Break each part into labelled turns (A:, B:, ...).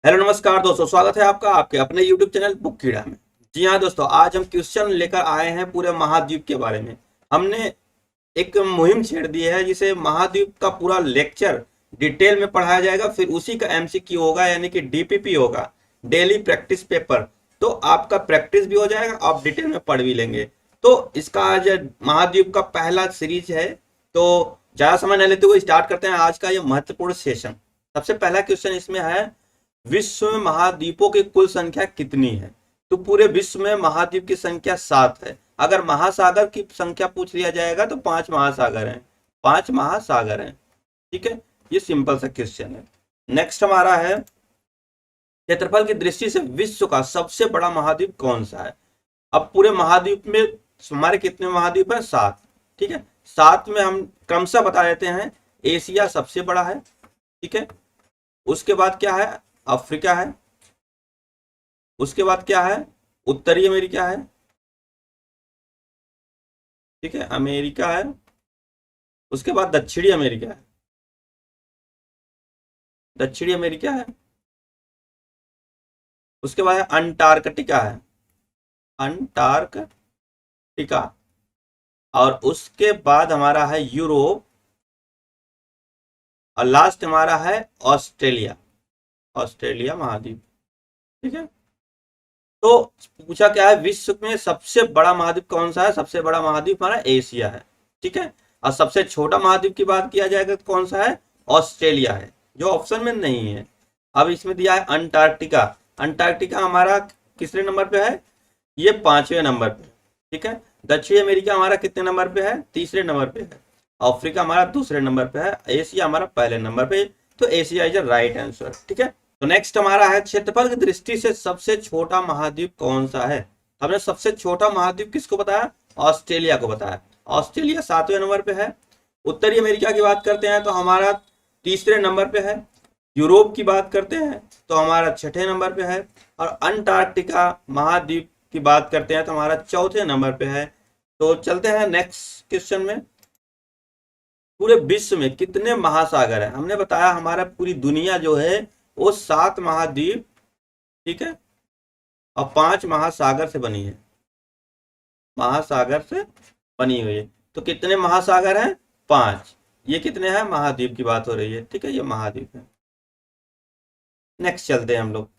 A: Hello नमस्कार दोस्तों, स्वागत है आपका आपके अपने YouTube चैनल बुक कीड़ा में। जी हाँ दोस्तों, आज हम क्वेश्चन लेकर आए हैं पूरे महाद्वीप के बारे में। हमने एक मुहिम छेड़ दी है जिसे महाद्वीप का पूरा लेक्चर डिटेल में पढ़ाया जाएगा, फिर उसी का एमसीक्यू होगा यानी कि डीपीपी होगा, डेली प्रैक्टिस पेपर। तो आपका प्रैक्टिस भी हो जाएगा, आप डिटेल में पढ़ भी लेंगे। तो इसका आज महाद्वीप का पहला सीरीज है। तो ज्यादा समय न लेते हुए स्टार्ट करते हैं आज का ये महत्वपूर्ण सेशन। सबसे पहला क्वेश्चन इसमें है, विश्व में महाद्वीपों की कुल संख्या कितनी है? तो पूरे विश्व में महाद्वीप की संख्या 7 है। अगर महासागर की संख्या पूछ लिया जाएगा तो 5 महासागर हैं। 5 महासागर हैं। ठीक है, ये सिंपल सा क्वेश्चन है। नेक्स्ट हमारा है, क्षेत्रफल की दृष्टि से विश्व का सबसे बड़ा महाद्वीप कौन सा है? अब पूरे महाद्वीप में हमारे कितने महाद्वीप हैं? 7। ठीक है, 7 में हम क्रमशः बता देते हैं। एशिया सबसे बड़ा है। ठीक है, उसके बाद क्या है? अफ्रीका है। उसके बाद क्या है? उत्तरी अमेरिका है। ठीक है, अमेरिका है। उसके बाद दक्षिणी अमेरिका है। दक्षिणी अमेरिका है। उसके बाद है अंटार्कटिका है। अंटार्कटिका। और उसके बाद हमारा है यूरोप। और लास्ट हमारा है ऑस्ट्रेलिया। ऑस्ट्रेलिया महाद्वीप। ठीक है, तो पूछा क्या है, विश्व में सबसे बड़ा महाद्वीप कौन सा है? सबसे बड़ा महाद्वीप हमारा एशिया है। ठीक है, और सबसे छोटा महाद्वीप की बात किया जाएगा तो कौन सा है? ऑस्ट्रेलिया है, जो ऑप्शन में नहीं है। अब इसमें दिया है अंटार्कटिका। अंटार्कटिका हमारा किसरे नंबर पे है? ये 5वें नंबर पे। ठीक है, दक्षिण अमेरिका हमारा कितने नंबर पे है? तीसरे नंबर पे है। अफ्रीका हमारा दूसरे नंबर पे है। एशिया हमारा पहले नंबर पे। तो एशिया इज राइट आंसर। ठीक है, तो नेक्स्ट हमारा है, क्षेत्रफल की दृष्टि से सबसे छोटा महाद्वीप कौन सा है? हमने सबसे छोटा महाद्वीप किसको बताया? ऑस्ट्रेलिया को बताया। ऑस्ट्रेलिया 7वें नंबर पे है। उत्तरी अमेरिका की बात करते हैं तो हमारा तीसरे नंबर पे है। यूरोप की बात करते हैं तो हमारा 6ठे नंबर पे है। और अंटार्कटिका महाद्वीप की बात करते हैं तो हमारा 4थे नंबर पे है। तो चलते हैं नेक्स्ट क्वेश्चन में। पूरे विश्व में कितने महासागर हैं? हमने बताया हमारा पूरी दुनिया जो है वो 7 महाद्वीप, ठीक है, और 5 महासागर से बनी है। महासागर से बनी हुई है। तो कितने महासागर हैं? 5। ये कितने हैं? महाद्वीप की बात हो रही है। ठीक है, ये महाद्वीप है। नेक्स्ट चलते हैं हम लोग।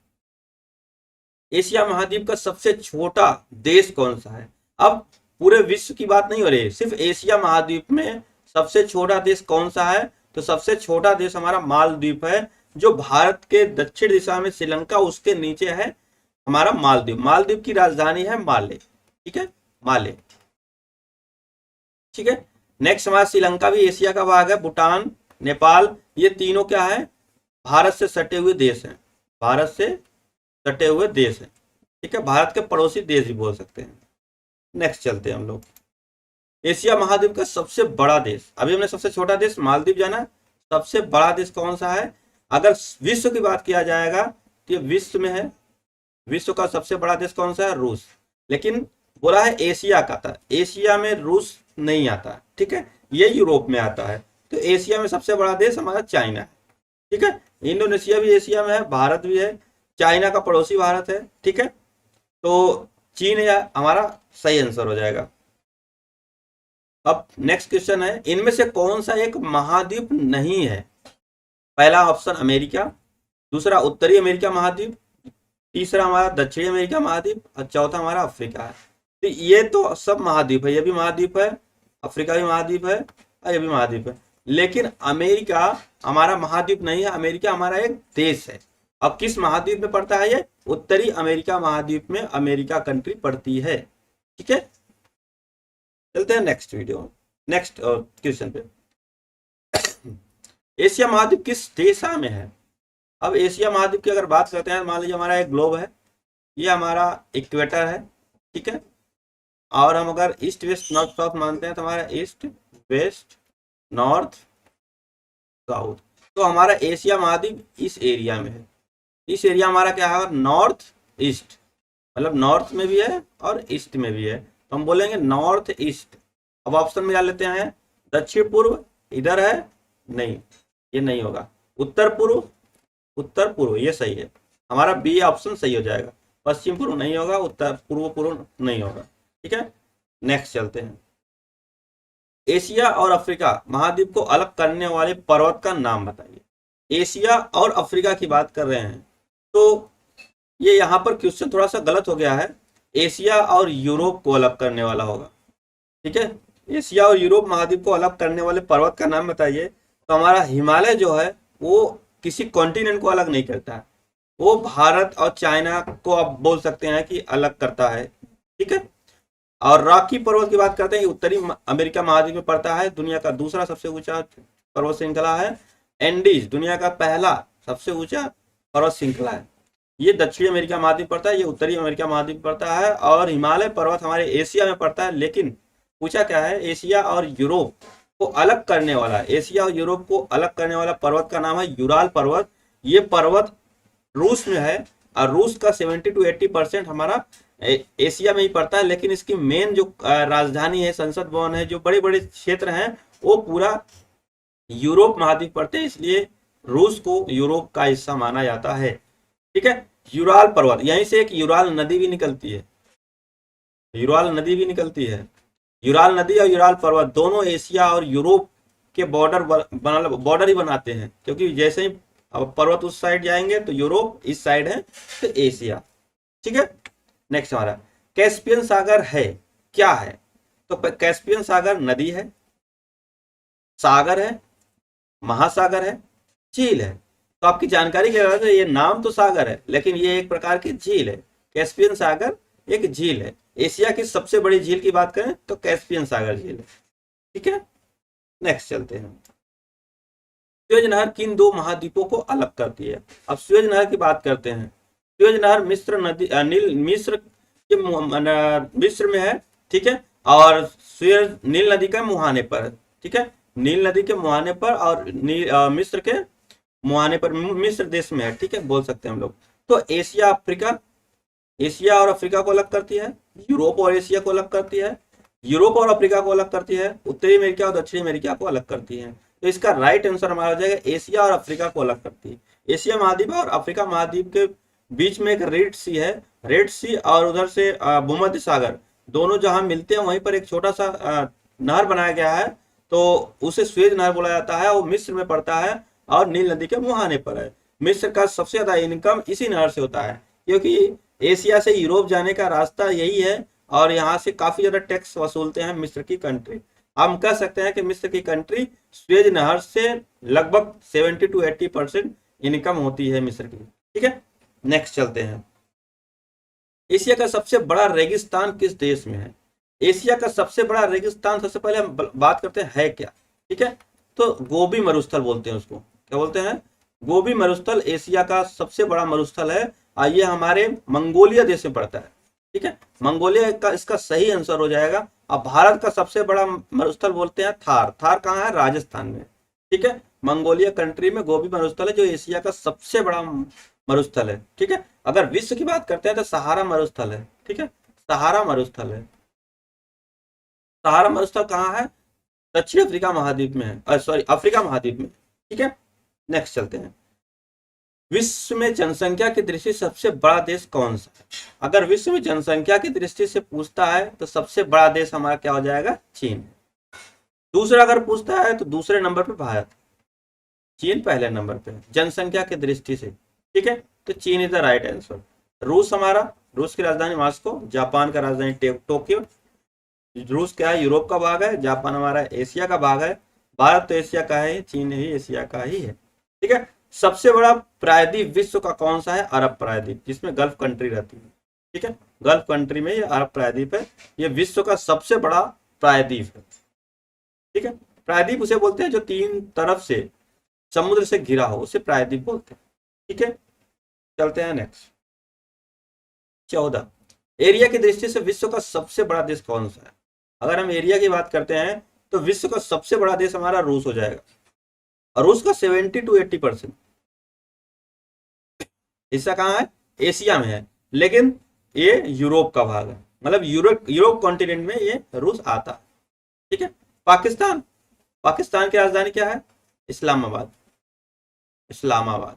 A: एशिया महाद्वीप का सबसे छोटा देश कौन सा है? अब पूरे विश्व की बात नहीं हो रही है, सिर्फ एशिया महाद्वीप में सबसे छोटा देश कौन सा है? तो सबसे छोटा देश हमारा मालदीव है, जो भारत के दक्षिण दिशा में श्रीलंका, उसके नीचे है हमारा मालदीव। मालदीव की राजधानी है माले। ठीक है, माले। ठीक है, नेक्स्ट हमारा श्रीलंका भी एशिया का भाग है। भूटान, नेपाल, ये तीनों क्या है? भारत से सटे हुए देश हैं। भारत से सटे हुए देश हैं। ठीक है, भारत के पड़ोसी देश भी बोल सकते हैं। नेक्स्ट चलते हैं हम लोग। एशिया महाद्वीप का सबसे बड़ा देश, अभी हमने सबसे छोटा देश मालदीव जाना, सबसे बड़ा देश कौन सा है? अगर विश्व की बात किया जाएगा तो ये विश्व में है। विश्व का सबसे बड़ा देश कौन सा है? रूस। लेकिन बोला है एशिया का था, एशिया में रूस नहीं आता। ठीक है, ये यूरोप में आता है। तो एशिया में सबसे बड़ा देश हमारा चाइना है। ठीक है, इंडोनेशिया भी एशिया में है, भारत भी है, चाइना का पड़ोसी भारत है। ठीक है, तो चीन या हमारा सही आंसर हो जाएगा। अब नेक्स्ट क्वेश्चन है, इनमें से कौन सा एक महाद्वीप नहीं है? पहला ऑप्शन अमेरिका, दूसरा उत्तरी अमेरिका महाद्वीप, तीसरा हमारा दक्षिणी अमेरिका महाद्वीप, और चौथा हमारा अफ्रीका है। तो ये तो सब महाद्वीप है, ये भी महाद्वीप है, अफ्रीका भी महाद्वीप है, और ये भी महाद्वीप है। लेकिन अमेरिका हमारा महाद्वीप नहीं है, अमेरिका हमारा एक देश है। अब किस महाद्वीप में पड़ता है ये? उत्तरी अमेरिका महाद्वीप में अमेरिका कंट्री पड़ती है। ठीक है, चलते हैं नेक्स्ट वीडियो, नेक्स्ट क्वेश्चन पे। एशिया महाद्वीप किस दिशा में है? अब एशिया महाद्वीप की अगर बात करते हैं, मान लीजिए हमारा एक ग्लोब है, ये हमारा इक्वेटर है। ठीक है, और हम अगर ईस्ट वेस्ट नॉर्थ साउथ मानते हैं तो हमारा ईस्ट वेस्ट नॉर्थ साउथ। तो हमारा एशिया महाद्वीप इस एरिया में है। इस एरिया हमारा क्या है? नॉर्थ ईस्ट, मतलब नॉर्थ में भी है और ईस्ट में भी है, तो हम बोलेंगे नॉर्थ ईस्ट। अब ऑप्शन में क्या लेते हैं? दक्षिण पूर्व इधर है, नहीं, ये नहीं होगा। उत्तर पूर्व, उत्तर पूर्व ये सही है। हमारा बी ऑप्शन सही हो जाएगा। पश्चिम पूर्व नहीं होगा, उत्तर पूर्व पूर्व नहीं होगा। ठीक है, नेक्स्ट चलते हैं। एशिया और अफ्रीका महाद्वीप को अलग करने वाले पर्वत का नाम बताइए। एशिया और अफ्रीका की बात कर रहे हैं, तो ये यहाँ पर क्वेश्चन थोड़ा सा गलत हो गया है। एशिया और यूरोप को अलग करने वाला होगा। ठीक है, एशिया और यूरोप महाद्वीप को अलग करने वाले पर्वत का नाम बताइए। तो हमारा हिमालय जो है वो किसी कॉन्टिनेंट को अलग नहीं करता है, वो भारत और चाइना को आप बोल सकते हैं कि अलग करता है। ठीक है, और रॉकी पर्वत की बात करते हैं, उत्तरी अमेरिका महाद्वीप में पड़ता है। दुनिया का दूसरा सबसे ऊंचा पर्वत श्रृंखला है। एंडीज दुनिया का पहला सबसे ऊंचा पर्वत श्रृंखला है। ये दक्षिणी अमेरिका महाद्वीप पड़ता है, ये उत्तरी अमेरिका महाद्वीप पड़ता है। और हिमालय पर्वत हमारे एशिया में पड़ता है। लेकिन पूछा क्या है, एशिया और यूरोप को अलग करने वाला, एशिया और यूरोप को अलग करने वाला पर्वत का नाम है यूराल पर्वत। ये पर्वत रूस में है, और रूस का 70 to 80% हमारा एशिया में ही पड़ता है। लेकिन इसकी मेन जो राजधानी है, संसद भवन है, जो बड़े बड़े क्षेत्र हैं, वो पूरा यूरोप महाद्वीप पड़ते हैं, इसलिए रूस को यूरोप का हिस्सा माना जाता है। ठीक है, यूराल पर्वत, यहीं से एक यूराल नदी भी निकलती है, यूराल नदी भी निकलती है। यूराल नदी और यूराल पर्वत दोनों एशिया और यूरोप के बॉर्डर ही बनाते हैं, क्योंकि जैसे ही अब पर्वत उस साइड जाएंगे तो यूरोप, इस साइड है तो एशिया। ठीक है, नेक्स्ट हमारा कैस्पियन सागर है क्या है। तो कैस्पियन सागर नदी है, सागर है, महासागर है, झील है। तो आपकी जानकारी के लिए ये नाम तो सागर है, लेकिन ये एक प्रकार की झील है। कैस्पियन सागर एक झील है। एशिया की सबसे बड़ी झील की बात करें तो कैस्पियन सागर झील है। ठीक है, नेक्स्ट चलते हैं। सुएज नहर किन दो महाद्वीपों को अलग करती है। अब सुएज नहर की बात करते हैं। सुएज नहर मिस्र नदी, मिस्र के मिस्र में है। ठीक है, और सुएज नील नदी के मुहाने पर है। ठीक है, नील नदी के मुहाने पर, और मिस्र के मुहाने पर, मिस्र देश में है। ठीक है, बोल सकते हैं हम लोग। तो एशिया अफ्रीका, एशिया और अफ्रीका को अलग करती है। यूरोप और एशिया को अलग करती है। यूरोप और अफ्रीका को अलग करती है। उत्तरी अमेरिका और दक्षिणी अमेरिका को अलग करती है। तो इसका राइट आंसर हमारा हो जाएगा एशिया और अफ्रीका को अलग करती है। एशिया महाद्वीप और अफ्रीका महाद्वीप के बीच में एक रेड सी है, रेड सी, और उधर से भूमध्य सागर, दोनों जहां मिलते हैं वहीं पर एक छोटा सा नहर बनाया गया है, तो उसे स्वेज नहर बोला जाता है। वो मिस्र में पड़ता है और नील नदी के मुहाने पर है। मिस्र का सबसे ज्यादा इनकम इसी नहर से होता है, क्योंकि एशिया से यूरोप जाने का रास्ता यही है, और यहाँ से काफी ज्यादा टैक्स वसूलते हैं मिस्र की कंट्री। हम कह सकते हैं कि मिस्र की कंट्री स्वेज नहर से लगभग 70 to 80% इनकम होती है मिस्र की। ठीक है, नेक्स्ट चलते हैं। एशिया का सबसे बड़ा रेगिस्तान किस देश में है। एशिया का सबसे बड़ा रेगिस्तान, सबसे पहले हम बात करते हैं है क्या। ठीक है, तो गोबी मरुस्थल बोलते हैं उसको। क्या बोलते हैं, गोबी मरुस्थल एशिया का सबसे बड़ा मरुस्थल है। ये हमारे मंगोलिया देश में पड़ता है। ठीक है, मंगोलिया का इसका सही आंसर हो जाएगा। अब भारत का सबसे बड़ा मरुस्थल बोलते हैं थार। थार कहाँ है, राजस्थान में। ठीक है, मंगोलिया कंट्री में गोबी मरुस्थल है, जो एशिया का सबसे बड़ा मरुस्थल है। ठीक है, अगर विश्व की बात करते हैं तो सहारा मरुस्थल है। ठीक है, सहारा मरुस्थल है। सहारा मरुस्थल कहाँ है, दक्षिण अफ्रीका महाद्वीप में है, सॉरी अफ्रीका महाद्वीप में। ठीक है, नेक्स्ट चलते हैं। विश्व में जनसंख्या की दृष्टि से सबसे बड़ा देश कौन सा है। अगर विश्व में जनसंख्या की दृष्टि से पूछता है तो सबसे बड़ा देश हमारा क्या हो जाएगा, चीन। दूसरा अगर पूछता है तो दूसरे नंबर पे भारत, चीन पहले नंबर पे जनसंख्या की दृष्टि से। ठीक है, तो चीन इज द राइट आंसर। रूस हमारा, रूस की राजधानी मॉस्को, जापान का राजधानी टोक्यो। रूस क्या है, यूरोप का भाग है। जापान हमारा एशिया का भाग है। भारत तो एशिया का है, चीन ही एशिया का ही है। ठीक है, सबसे बड़ा प्रायद्वीप विश्व का कौन सा है, अरब प्रायद्वीप, जिसमें गल्फ कंट्री रहती है। ठीक है, गल्फ कंट्री में ये अरब प्रायद्वीप है। ये विश्व का सबसे बड़ा प्रायद्वीप है। ठीक है, प्रायद्वीप उसे बोलते हैं जो तीन तरफ से समुद्र से घिरा हो, उसे प्रायद्वीप बोलते हैं। ठीक है, चलते हैं नेक्स्ट। 14, एरिया की दृष्टि से विश्व का सबसे बड़ा देश कौन सा है। अगर हम एरिया की बात करते हैं तो विश्व का सबसे बड़ा देश हमारा रूस हो जाएगा, और रूस का 70 to 80% हिस्सा कहाँ है, एशिया में है। लेकिन ये यूरोप का भाग है, मतलब यूरोप कॉन्टिनेंट में ये रूस आता है। ठीक है, पाकिस्तान, पाकिस्तान की राजधानी क्या है, इस्लामाबाद। इस्लामाबाद।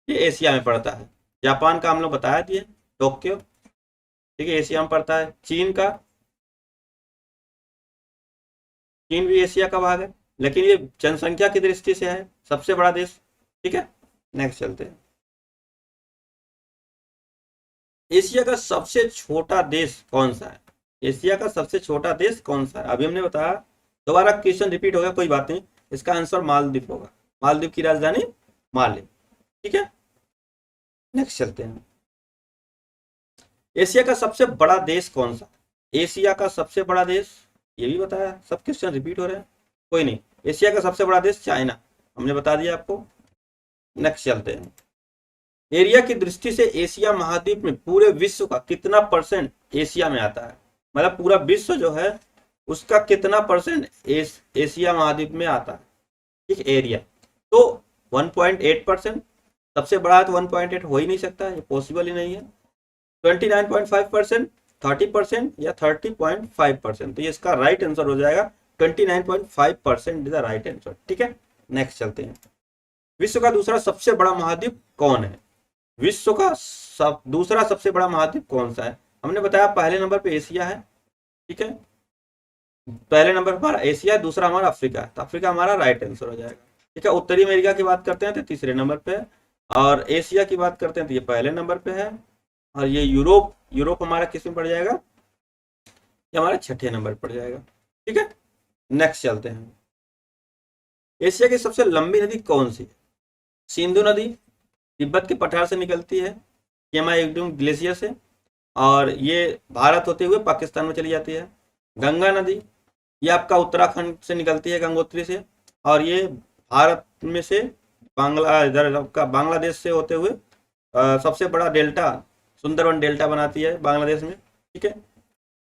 A: ये एशिया में पड़ता है। जापान का हम लोग बताया दिए, टोक्यो, ठीक है, एशिया में पड़ता है। चीन का, चीन भी एशिया का भाग है, लेकिन ये जनसंख्या की दृष्टि से है सबसे बड़ा देश। ठीक है, नेक्स्ट चलते हैं। एशिया का सबसे छोटा देश कौन सा है? एशिया का सबसे छोटा देश कौन सा है? अभी हमने बताया, दोबारा क्वेश्चन रिपीट हो गया, कोई बात नहीं, इसका आंसर मालदीव होगा। मालदीव की राजधानी माले। ठीक है, नेक्स्ट चलते हैं। एशिया का सबसे बड़ा देश कौन सा? एशिया का सबसे बड़ा देश, ये भी बताया, सब क्वेश्चन रिपीट हो रहे हैं, कोई नहीं। एशिया का सबसे बड़ा देश चाइना, हमने बता दिया आपको। नेक्स्ट चलते हैं। एरिया की दृष्टि से एशिया महाद्वीप में पूरे विश्व का कितना परसेंट एशिया में आता है? मतलब पूरा विश्व जो है उसका कितना परसेंट एशिया महाद्वीप में आता है? ठीक, एरिया तो 1.8%। सबसे बड़ा है तो 1.8 हो ही नहीं सकता, ये पॉसिबल ही नहीं है। 29.5%, 30% या 30.5%, तो ये इसका राइट आंसर हो जाएगा। 29.5% इज द राइट आंसर। ठीक है, नेक्स्ट चलते हैं। विश्व का दूसरा सबसे बड़ा महाद्वीप कौन है? विश्व का दूसरा सबसे बड़ा महाद्वीप कौन सा है? हमने बताया पहले नंबर पे एशिया है। ठीक है, पहले नंबर पर हमारा एशिया, दूसरा हमारा अफ्रीका है, तो अफ्रीका हमारा राइट आंसर हो जाएगा। ठीक है, उत्तरी अमेरिका की बात करते हैं तो तीसरे नंबर पे है, और एशिया की बात करते हैं तो ये पहले नंबर पे है, और ये यूरोप, यूरोप हमारा किस में पड़ जाएगा? ये हमारा छठे नंबर पड़ जाएगा। ठीक है, नेक्स्ट चलते हैं। एशिया की सबसे लंबी नदी कौन सी है? सिंधु नदी, तिब्बत के पठार से निकलती है, केमायुगडुम ग्लेशियर से, और ये भारत होते हुए पाकिस्तान में चली जाती है। गंगा नदी, ये आपका उत्तराखंड से निकलती है, गंगोत्री से, और ये भारत में से इधर आपका बांग्लादेश से होते हुए सबसे बड़ा डेल्टा, सुंदरवन डेल्टा बनाती है बांग्लादेश में। ठीक है,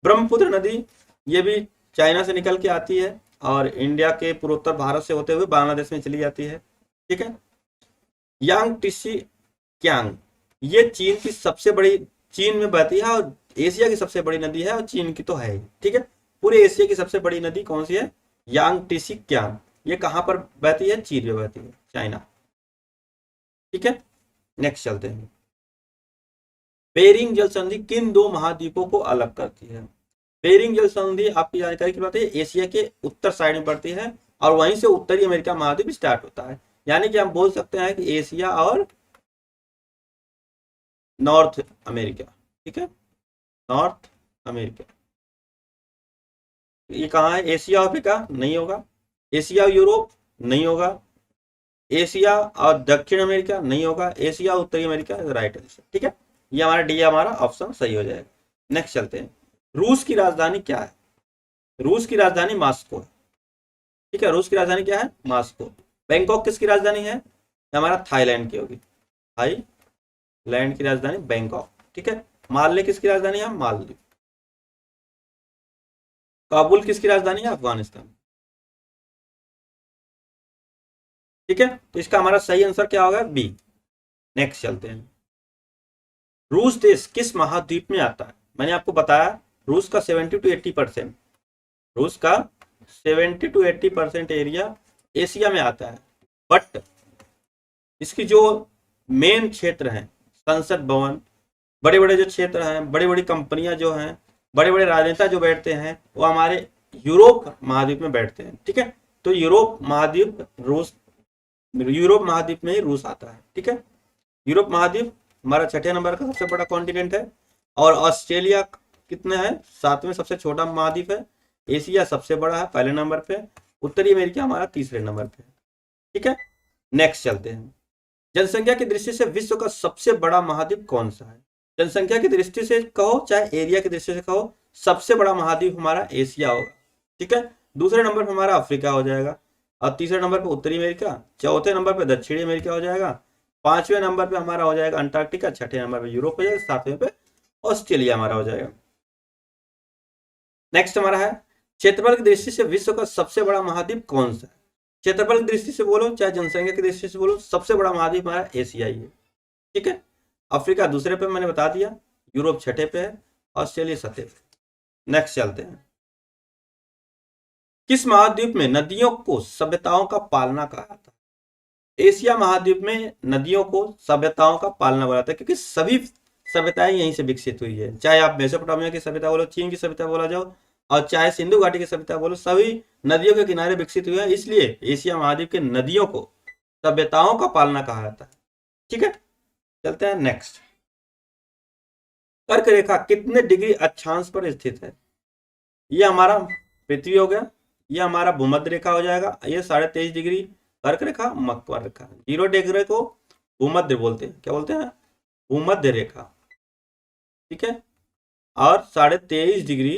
A: ब्रह्मपुत्र नदी, ये भी चाइना से निकल के आती है और इंडिया के पूर्वोत्तर भारत से होते हुए बांग्लादेश में चली जाती है। ठीक है, यांग टिसी क्यांग, ये चीन की सबसे बड़ी, चीन में बहती है और एशिया की सबसे बड़ी नदी है, और चीन की तो है ही। ठीक है, पूरे एशिया की सबसे बड़ी नदी कौन सी है? यांग टिसी क्यांग। ये कहां पर बहती है? चीन में बहती है, चाइना। ठीक है, नेक्स्ट चलते हैं। बेरिंग जल संधि किन दो महाद्वीपों को अलग करती है? बेरिंग जल संधि आपकी जानकारी की बात है, एशिया के उत्तर साइड में पड़ती है, और वहीं से उत्तरी अमेरिका महाद्वीप स्टार्ट होता है। यानी कि हम बोल सकते हैं कि एशिया और नॉर्थ अमेरिका। ठीक है, नॉर्थ अमेरिका, ये कहाँ है? एशिया अफ्रीका नहीं होगा, एशिया यूरोप नहीं होगा, एशिया और दक्षिण अमेरिका नहीं होगा, एशिया उत्तरी अमेरिका राइट आंसर। ठीक है, ये हमारा डी, हमारा ऑप्शन सही हो जाएगा। नेक्स्ट चलते हैं। रूस की राजधानी क्या है? रूस की राजधानी मास्को है। ठीक है, रूस की राजधानी क्या है? मास्को। बैंकॉक किसकी राजधानी है? हमारा थाईलैंड की होगी, थाईलैंड की राजधानी बैंकॉक। ठीक है, माले किसकी राजधानी है? मालदीव। काबुल किसकी राजधानी है? अफगानिस्तान। ठीक है, तो इसका हमारा सही आंसर क्या होगा? बी। नेक्स्ट चलते हैं। रूस देश किस महाद्वीप में आता है? मैंने आपको बताया रूस का 70 to 80%, रूस का 70 to 80% एरिया एशिया में आता है, बट इसकी जो मेन क्षेत्र हैं, संसद भवन, बड़े बड़े जो क्षेत्र हैं, बड़ी बड़ी कंपनियां जो हैं, बड़े बड़े राजनेता जो बैठते हैं, वो हमारे यूरोप महाद्वीप में बैठते हैं। ठीक है, तो यूरोप महाद्वीप यूरोप महाद्वीप में ही रूस आता है। ठीक है, यूरोप महाद्वीप हमारा छठे नंबर का सबसे बड़ा कॉन्टिनेंट है, और ऑस्ट्रेलिया कितना है? सातवें सबसे छोटा महाद्वीप है। एशिया सबसे बड़ा है, पहले नंबर पे। उत्तरी अमेरिका हमारा तीसरे नंबर पे। ठीक है, नेक्स्ट चलते हैं। जनसंख्या की दृष्टि से विश्व का सबसे बड़ा महाद्वीप कौन सा है? जनसंख्या की दृष्टि से कहो चाहे एरिया की दृष्टि से कहो, सबसे बड़ा महाद्वीप हमारा एशिया होगा। ठीक है, दूसरे नंबर पर हमारा अफ्रीका हो जाएगा, और तीसरे नंबर पर उत्तरी अमेरिका, चौथे नंबर पर दक्षिणी अमेरिका हो जाएगा, पांचवें नंबर पे हमारा हो जाएगा अंटार्कटिका, छठे नंबर पे यूरोप हो जाएगा, सातवें पे ऑस्ट्रेलिया हमारा हो जाएगा। नेक्स्ट हमारा है, क्षेत्रफल की दृष्टि से विश्व का सबसे बड़ा महाद्वीप कौन सा है? क्षेत्रफल की दृष्टि से बोलो चाहे जनसंख्या की दृष्टि से बोलो, सबसे बड़ा महाद्वीप हमारा एशिया ही है। ठीक है, अफ्रीका दूसरे पे मैंने बता दिया, यूरोप छठे पे है, ऑस्ट्रेलिया सतह पे। नेक्स्ट चलते हैं। किस महाद्वीप में नदियों को सभ्यताओं का पालना कहा जाता है? एशिया महाद्वीप में नदियों को सभ्यताओं का पालना बनाता है, क्योंकि सभी सभ्यताएं यहीं से विकसित हुई है। चाहे आप मेसोपोटामिया की सभ्यता बोलो, चीन की सभ्यता बोला जाओ, और चाहे सिंधु घाटी की सभ्यता बोलो, सभी नदियों के किनारे विकसित हुए हैं। इसलिए एशिया महाद्वीप के नदियों को सभ्यताओं का पालना कहा जाता है। ठीक है, चलते हैं नेक्स्ट। कर्क रेखा कितने डिग्री अक्षांश पर स्थित है? ये हमारा पृथ्वी हो गया, ये हमारा भूमध्य रेखा हो जाएगा, ये 23.5 डिग्री कर्क रेखा, मकर रेखा। 0 डिग्री को भूमध्य बोलते हैं, क्या बोलते हैं? भूमध्य रेखा। ठीक है, और 23.5 डिग्री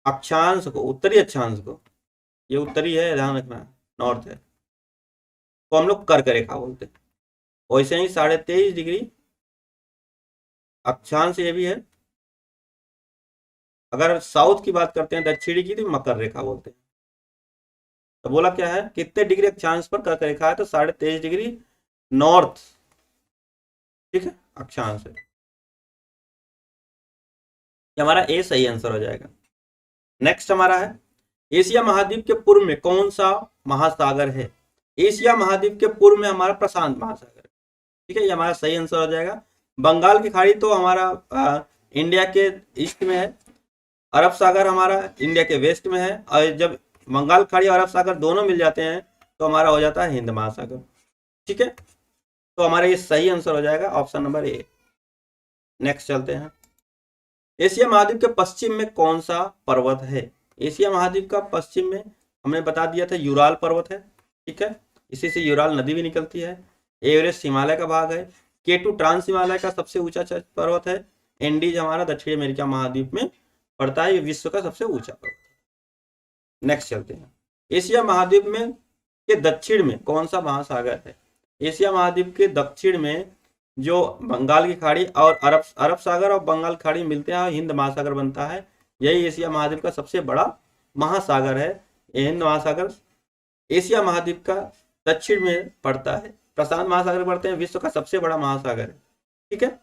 A: अक्षांश को, उत्तरी अक्षांश को, ये उत्तरी है, ध्यान रखना, नॉर्थ है, तो हम लोग कर्क रेखा बोलते हैं। वैसे ही 23.5 डिग्री अक्षांश ये भी है। अगर साउथ की बात करते हैं, दक्षिणी की, तो मकर रेखा बोलते हैं। तो बोला क्या है, कितने डिग्री अक्षांश पर कर्क रेखा है? तो 23.5 डिग्री नॉर्थ। ठीक है, अक्षांश है। ये हमारा ए सही आंसर हो जाएगा। नेक्स्ट हमारा है, एशिया महाद्वीप के पूर्व में कौन सा महासागर है? एशिया महाद्वीप के पूर्व में हमारा प्रशांत महासागर है। ठीक है, ये हमारा सही आंसर हो जाएगा। बंगाल की खाड़ी तो हमारा इंडिया के ईस्ट में है, अरब सागर हमारा इंडिया के वेस्ट में है, और जब बंगाल खाड़ी और अरब सागर दोनों मिल जाते हैं तो हमारा हो जाता है हिंद महासागर। ठीक है, तो हमारा ये सही आंसर हो जाएगा, ऑप्शन नंबर ए। नेक्स्ट चलते हैं, एशिया महाद्वीप के पश्चिम में कौन सा पर्वत है? एशिया महाद्वीप का पश्चिम में हमने बता दिया था यूराल पर्वत है। ठीक है, इसी से यूराल नदी भी निकलती है। एवरेस्ट हिमालय का भाग है। केटू ट्रांस हिमालय का सबसे ऊंचा पर्वत है। एंडीज हमारा दक्षिण अमेरिका महाद्वीप में पड़ता है, ये विश्व का सबसे ऊंचा पर्वत। नेक्स्ट चलते हैं, एशिया महाद्वीप में के दक्षिण में कौन सा महासागर है? एशिया महाद्वीप के दक्षिण में जो बंगाल की खाड़ी और अरब सागर और बंगाल खाड़ी मिलते हैं, हिंद महासागर बनता है। यही एशिया महाद्वीप का सबसे बड़ा महासागर है। हिंद महासागर एशिया महाद्वीप का दक्षिण में पड़ता है। प्रशांत महासागर पड़ते हैं, विश्व का सबसे बड़ा महासागर है। ठीक है,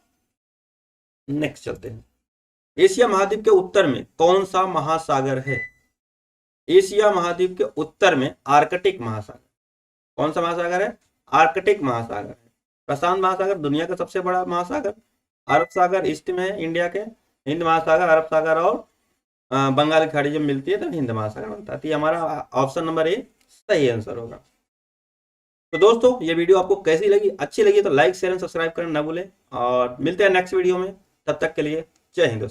A: नेक्स्ट चलते हैं, एशिया महाद्वीप के उत्तर में कौन सा महासागर है? एशिया महाद्वीप के उत्तर में आर्कटिक महासागर। कौन सा महासागर है? आर्कटिक महासागर है। प्रशांत महासागर दुनिया का सबसे बड़ा महासागर। अरब सागर ईस्ट में है इंडिया के। हिंद महासागर, अरब सागर और बंगाल की खाड़ी जब मिलती है तो हिंद महासागर बनता है। तो हमारा ऑप्शन नंबर ए सही आंसर होगा। तो दोस्तों, ये वीडियो आपको कैसी लगी? अच्छी लगी तो लाइक शेयर एंड सब्सक्राइब करना ना भूलें, और मिलते हैं नेक्स्ट वीडियो में। तब तक के लिए जय हिंद दोस्तों।